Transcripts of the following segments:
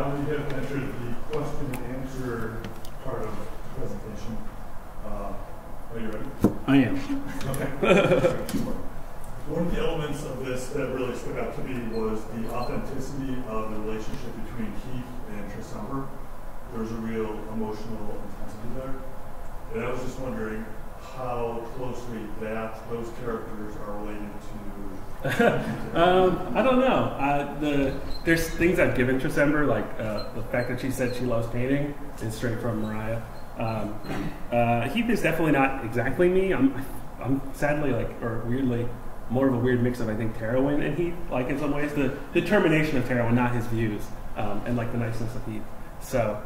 now we have entered the question and answer part of the presentation. Are you ready? I am. Okay. One of the elements of this that really stuck out to me was the authenticity of the relationship between Heath and Trisumber. There was a real emotional intensity there. And I was just wondering how closely those characters are related to... I don't know. There's things I've given Trisumber, like the fact that she said she loves painting is straight from Mariah. Heath is definitely not exactly me. I'm sadly, or weirdly, more of a weird mix of, I think, Terwin and Heath, like in some ways. The determination of Terwin, not his views, and like the niceness of Heath. So,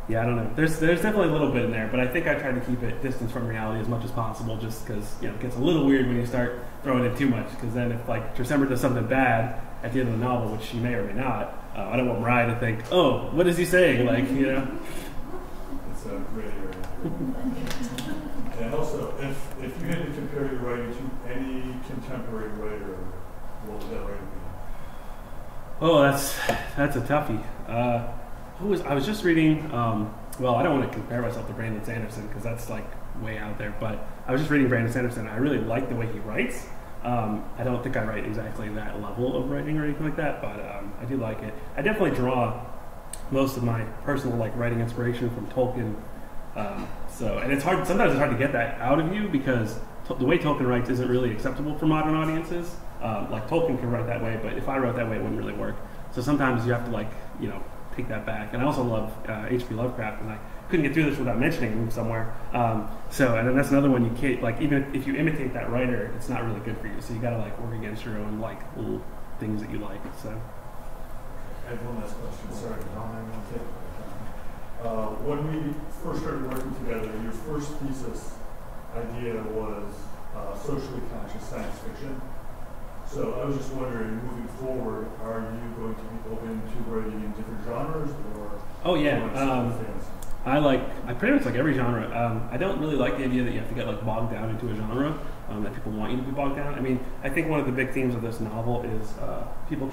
yeah, I don't know. There's definitely a little bit in there, but I think I tried to keep it distance from reality as much as possible, just because it gets a little weird when you start throwing in too much. Because then if Trisumber does something bad at the end of the novel, which she may or may not, I don't want Mariah to think, oh, what is he saying? It's a gray area. And also, if you had to compare your writing to any contemporary writer, what would that writing be? Oh, that's a toughie. I was just reading. Well, I don't want to compare myself to Brandon Sanderson because that's like way out there. But I was just reading Brandon Sanderson. And I really like the way he writes. I don't think I write exactly that level of writing or anything like that, but I do like it. I definitely draw most of my personal writing inspiration from Tolkien. And it's hard. Sometimes it's hard to get that out of you because the way Tolkien writes isn't really acceptable for modern audiences. Tolkien can write that way, but if I wrote that way, it wouldn't really work. So sometimes you have to take that back. And I also love H.P. Lovecraft, and I couldn't get through this without mentioning him somewhere. And then that's another one you can't even if you imitate that writer, it's not really good for you. So you got to work against your own little things that you like. So. I have one last question. Sorry, when we first started working together, your first thesis idea was socially conscious science fiction. So I was just wondering, moving forward, are you going to be open to writing in different genres, or? Oh yeah, I pretty much like every genre. I don't really like the idea that you have to get bogged down into a genre, that people want you to be bogged down. I mean, I think one of the big themes of this novel is people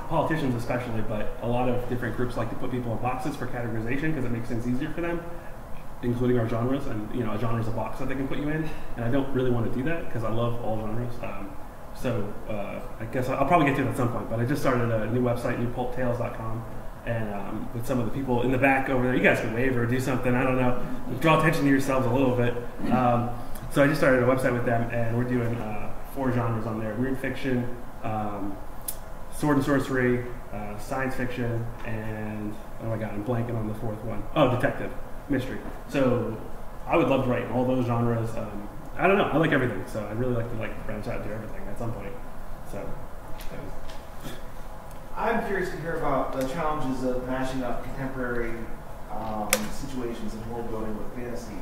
politicians especially, but a lot of different groups like to put people in boxes for categorization because it makes things easier for them, including our genres, and a genre is a box that they can put you in, and I don't really want to do that because I love all genres. I guess I'll probably get to it at some point, but I just started a new website, newpulptales.com, and with some of the people in the back over there, you guys can wave or do something, I don't know, draw attention to yourselves a little bit. So I just started a website with them, and we're doing 4 genres on there: weird fiction, sword and sorcery, science fiction, and oh my god, I'm blanking on the 4th one. Oh, detective, mystery. So I would love to write in all those genres. I don't know, I like everything, so I'd really like to branch out and do everything at some point. So I'm curious to hear about the challenges of mashing up contemporary situations and world building with fantasy.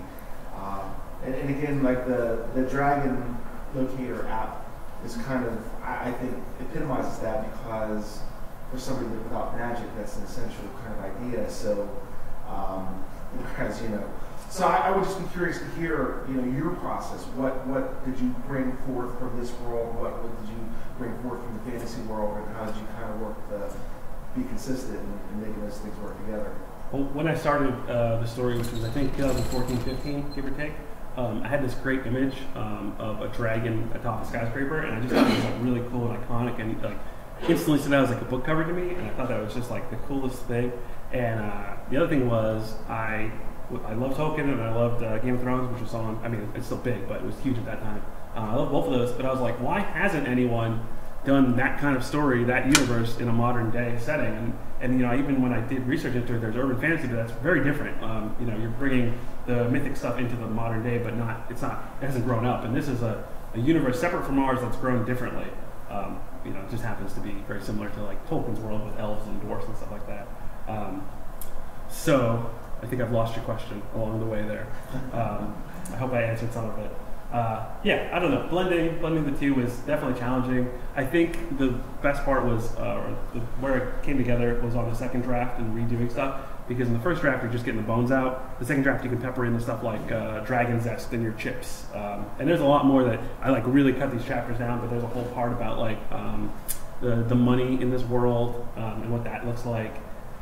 And again, the Dragon Locator app is kind of, I think, epitomizes that because for somebody without magic, that's an essential kind of idea. So, whereas, so I would just be curious to hear, your process. What did you bring forth from this world? What did you bring forth from the fantasy world? And how did you kind of work to be consistent in making those things work together? Well, when I started the story, which was I think 2014-15, give or take, I had this great image of a dragon atop a skyscraper, and I just thought it was really cool and iconic, and instantly stood out as a book cover to me, and I thought that was just the coolest thing. And the other thing was I loved Tolkien, and I loved Game of Thrones, which was on. I mean, it's still big, but it was huge at that time. I love both of those, but I was like, why hasn't anyone done that kind of story, that universe, in a modern day setting? And even when I did research into it, there's urban fantasy, but that's very different. You're bringing the mythic stuff into the modern day, but it hasn't grown up. And this is a universe separate from ours that's grown differently. It just happens to be very similar to Tolkien's world with elves and dwarfs and stuff like that. So I think I've lost your question along the way there. I hope I answered some of it. I don't know. Blending the two was definitely challenging. I think the best part was where it came together was on the second draft and redoing stuff. Because in the first draft, you're just getting the bones out. The second draft, you can pepper in the stuff like dragon zest in your chips. And there's a lot more that I really cut these chapters down. But there's a whole part about the money in this world and what that looks like.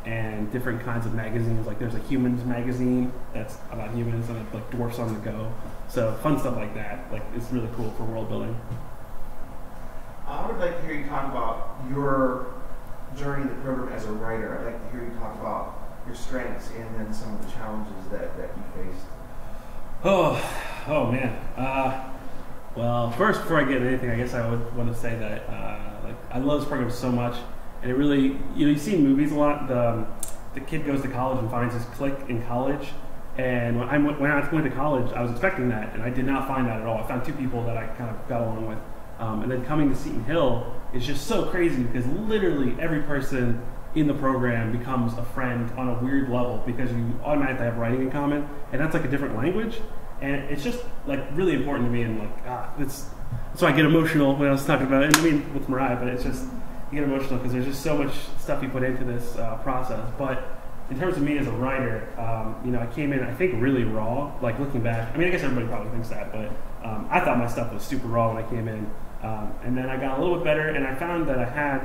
and different kinds of magazines. Like there's a humans magazine that's about humans, and it's like dwarfs on the go. So fun stuff like that. Like it's really cool for world building. I would like to hear you talk about your journey in the program as a writer. I'd like to hear you talk about your strengths and then some of the challenges that you faced. Oh man. Well, first, before I get into anything, I guess I would want to say that like I love this program so much, and it really, you see in movies a lot. The kid goes to college and finds his clique in college, and when I went to college, I was expecting that, and I did not find that at all. I found two people that I kind of got along with, and then coming to Seton Hill is just so crazy because literally every person in the program becomes a friend on a weird level because you automatically have writing in common, and that's like a different language. And it's just like really important to me, and like so I get emotional when I was talking about it. I mean, with Mariah, but it's just you get emotional because there's just so much stuff you put into this process. But in terms of me as a writer, I came in I think really raw. Like looking back, I mean, I guess everybody probably thinks that, but I thought my stuff was super raw when I came in, and then I got a little bit better, and I found that I had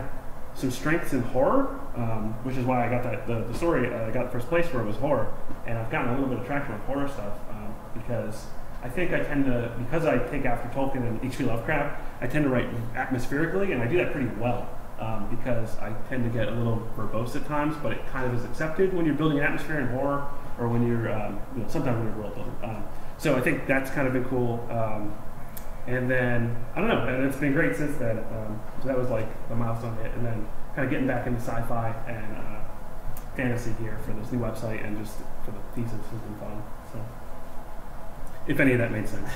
some strengths in horror, which is why I got the story I got first place for it was horror, and I've gotten a little bit of traction with horror stuff. Because I think I tend to, because I take after Tolkien and H.P. Lovecraft, I tend to write atmospherically, and I do that pretty well because I tend to get a little verbose at times, but it kind of is accepted when you're building an atmosphere in horror, or when you're, sometimes when you're world building. So I think that's kind of been cool. And then, I don't know, and it's been great since then. So that was like the milestone hit, and then kind of getting back into sci-fi and fantasy here for this new website, and just for the thesis has been fun. So. If any of that made sense.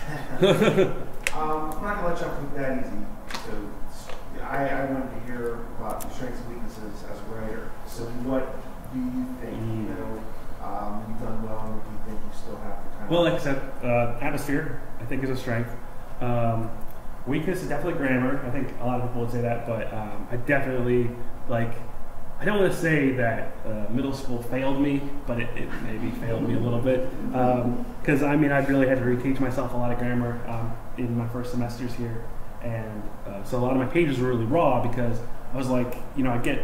I'm not going to let you off with that easy. So I wanted to hear about your strengths and weaknesses as a writer. So what do you think, you've done well, and what do you think you still have to kind of... Well, like I said, atmosphere, I think, is a strength. Weakness is definitely grammar. I think a lot of people would say that, but I definitely, I don't want to say that middle school failed me, but it maybe failed me a little bit. Because, I really had to reteach myself a lot of grammar in my first semesters here. And so a lot of my pages were really raw because I was like, I get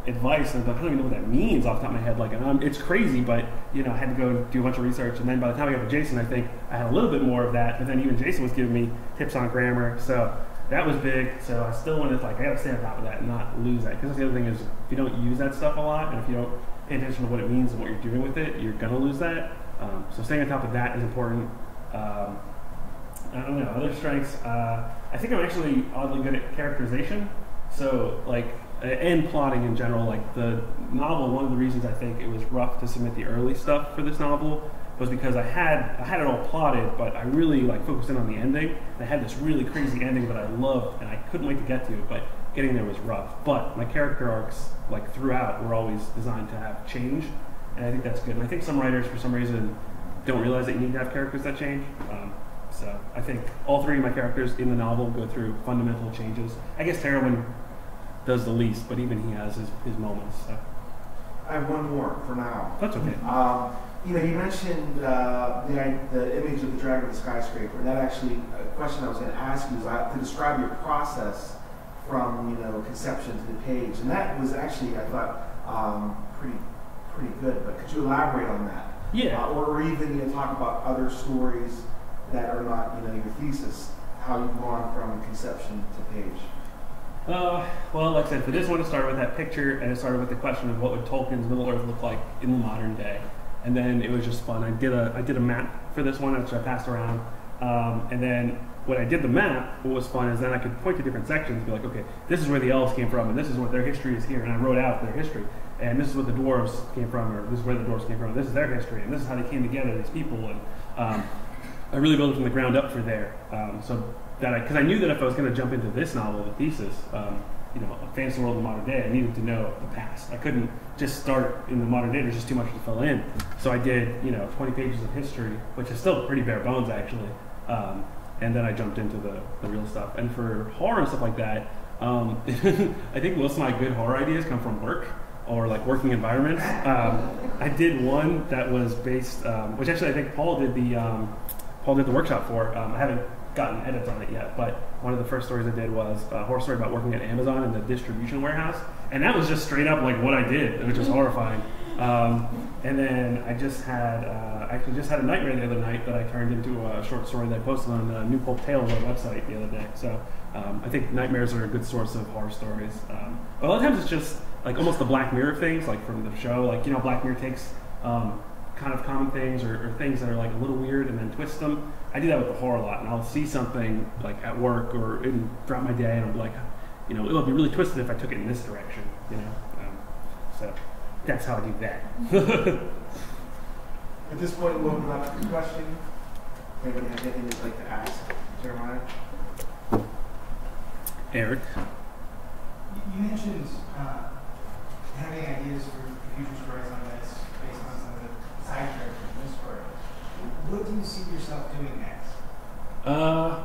advice and I don't even know what that means off the top of my head. It's crazy, but I had to go do a bunch of research. And then by the time I got to Jason, I think I had a little bit more of that. But then even Jason was giving me tips on grammar. So that was big, so I still wanted to, I gotta stay on top of that and not lose that. Because the other thing is, if you don't use that stuff a lot, and if you don't pay attention to what it means and what you're doing with it, you're gonna lose that. So staying on top of that is important. I don't know, other strengths, I think I'm actually oddly good at characterization. So, and plotting in general. The novel, one of the reasons I think it was rough to submit the early stuff for this novel was because I had it all plotted, but I really focused in on the ending. I had this really crazy ending that I loved, and I couldn't wait to get to, but getting there was rough. But my character arcs, throughout, were always designed to have change, and I think that's good. And I think some writers, for some reason, don't realize that you need to have characters that change. So I think all three of my characters in the novel go through fundamental changes. I guess Terwin does the least, but even he has his moments. So. I have one more for now. That's okay. You mentioned the image of the dragon of the skyscraper. And that actually, a question I was going to ask you is to describe your process from conception to the page. And that was actually, I thought, pretty good. But could you elaborate on that? Yeah. Or even talk about other stories that are not your thesis, how you've gone from conception to page. Well, like I said, for this one, it started with that picture, and it started with the question of what would Tolkien's Middle Earth look like in the modern day. And then it was just fun. I did a map for this one, which I passed around. And then when I did the map, what was fun is then I could point to different sections and be like, okay, this is where the elves came from, and this is what their history is here. And I wrote out their history. And this is what the dwarves came from, or this is where the dwarves came from. This is their history, and this is how they came together, these people. And I really built it from the ground up for there. Because I knew that if I was going to jump into this novel, the thesis, a fantasy world in the modern day, I needed to know the past. I couldn't just start in the modern day. There's just too much to fill in. So I did, 20 pages of history, which is still pretty bare bones, actually. And then I jumped into the real stuff. And for horror and stuff like that, I think most of my good horror ideas come from work or working environments. I did one that was based, which actually I think Paul did the workshop for. I haven't gotten edits on it yet, but one of the first stories I did was a horror story about working at Amazon in the distribution warehouse, and that was just straight up like what I did, which was horrifying. And then I just had actually just had a nightmare the other night that I turned into a short story that I posted on the New Pulp Tales website the other day. So I think nightmares are a good source of horror stories. But a lot of times it's just like almost the Black Mirror things, like from the show. Like, you know, Black Mirror takes kind of common things or things that are like a little weird and then twist them. I do that with the horror a lot, and I'll see something like at work or throughout my day, and I'll be like, you know, it'll be really twisted if I took it in this direction, you know. So that's how I do that. At this point, we'll open up to question. Anybody have anything they'd like to ask Jeremiah? Eric? You mentioned having ideas for future stories on this based on some of the side characters in this story. What do you see yourself doing next?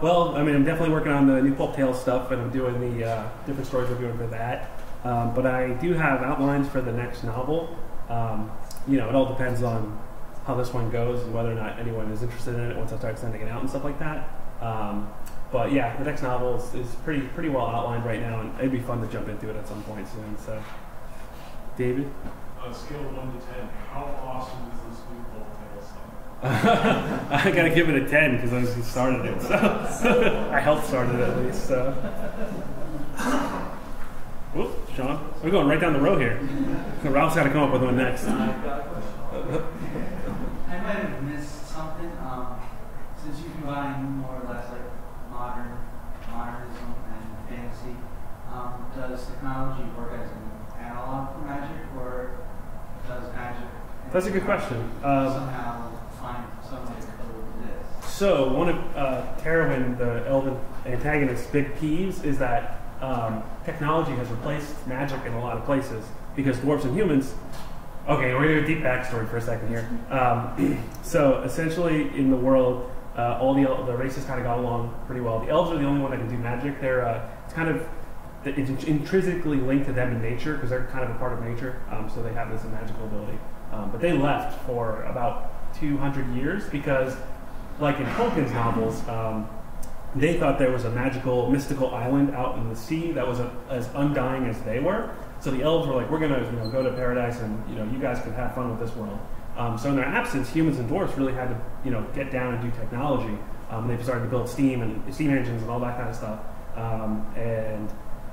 Well, I mean, I'm definitely working on the New Pulp Tales stuff, and I'm doing the different stories I'm doing for that. But I do have outlines for the next novel. You know, it all depends on how this one goes and whether or not anyone is interested in it once I start sending it out and stuff like that. But yeah, the next novel is pretty well outlined right now, and it'd be fun to jump into it at some point soon. So, David? On a scale of 1 to 10, how awesome is this New Pulp Tales thing? I gotta give it a 10 because I started it. So I helped start it at least. So. Whoop, Sean, we're going right down the row here. Ralph's got to come up with one next. I've got a question. I might have missed something. Since you combine more or less like modernism and fantasy, does technology work as an analog for magic, or does magic? That's a good question. Somehow find some way to coexist. So one of Terwin, the elven antagonist's big peeves is that technology has replaced magic in a lot of places because dwarves and humans. Okay, we're gonna do a deep backstory for a second here. So essentially, in the world, all the races kind of got along pretty well. The elves are the only one that can do magic. They're it's kind of it's intrinsically linked to them in nature because they're kind of a part of nature. So they have this magical ability. But they left for about 200 years because, like in Tolkien's novels. They thought there was a magical, mystical island out in the sea that was as undying as they were. So the elves were like, "We're gonna, go to paradise, and you guys can have fun with this world." So in their absence, humans and dwarfs really had to, get down and do technology. They started to build steam engines and all that kind of stuff. And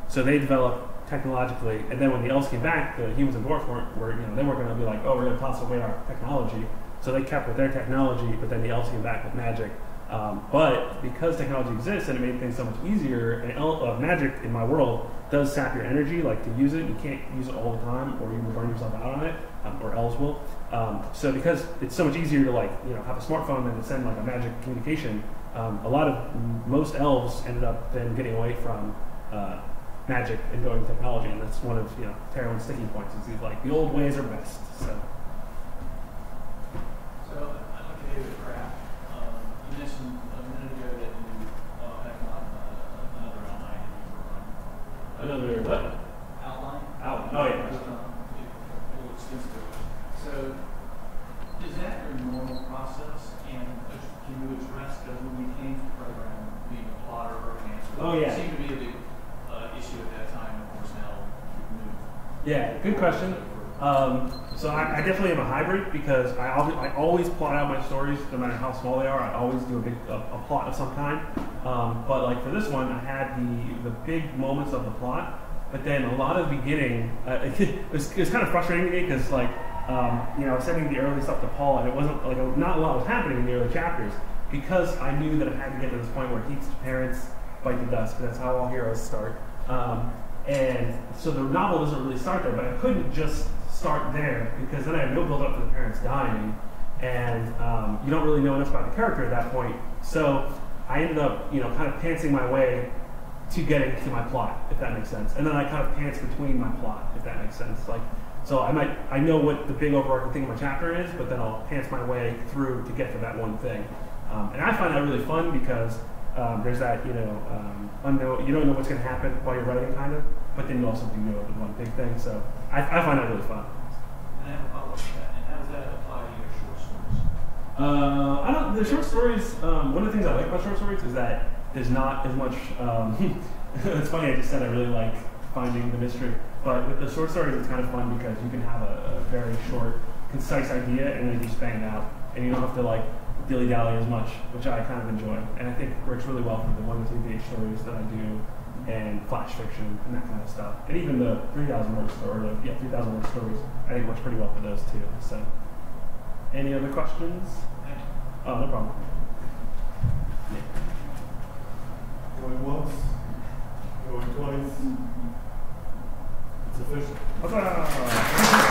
so they developed technologically. And then when the elves came back, the humans and dwarfs they weren't going to be like, "Oh, we're going to toss away our technology." So they kept with their technology, but then the elves came back with magic. But because technology exists and it made things so much easier, and magic in my world does sap your energy, like to use it. You can't use it all the time, or you will burn yourself out on it, or elves will. So because it's so much easier to have a smartphone than to send like a magic communication, most elves ended up then getting away from magic and going to technology, and that's one of Terwin's sticking points. Is he's like the old ways are best. So I'd like to hear the craft. You mentioned a minute ago that you have another outline. another what? Outline? Oh yeah. So, is that your normal process? And can you address, because when we came to the program, being a plotter or an answer? Oh, yeah. It seemed to be a big issue at that time, of course, now we've moved. Yeah, good question. So I definitely am a hybrid because I always plot out my stories, no matter how small they are. I always do a plot of some kind. But like for this one, I had the big moments of the plot, but then a lot of the beginning, it was kind of frustrating to me because I was sending the early stuff to Paul, and it wasn't like not a lot was happening in the early chapters because I knew that I had to get to this point where Heath's parents bite the dust. That's how all heroes start. And so the novel doesn't really start there, but I couldn't just start there because then I had no build up for the parents dying, and you don't really know enough about the character at that point. So I ended up, kind of pantsing my way to getting to my plot, if that makes sense. And then I kind of pants between my plot, if that makes sense. So I know what the big overarching thing of my chapter is, but then I'll pants my way through to get to that one thing. And I find that really fun because there's that, unknown, you don't know what's going to happen while you're writing, kind of, but then you also do know the one big thing. So I find that really fun. And I have a follow-up to that. And how does that apply to your short stories? I don't. The short stories. One of the things I like about short stories is that there's not as much. It's funny. I just said I really like finding the mystery, but with the short stories, it's kind of fun because you can have a very short, concise idea and then you just bang it out, and you don't have to like dilly dally as much, which I kind of enjoy. And I think it works really well for the 1 to 3 page stories that I do, and flash fiction and that kind of stuff, and even the 3,000 word story, 3,000 word stories. I think works pretty well for those too. So, any other questions? Oh, no problem. Going once, going twice. It's official. Ta-da!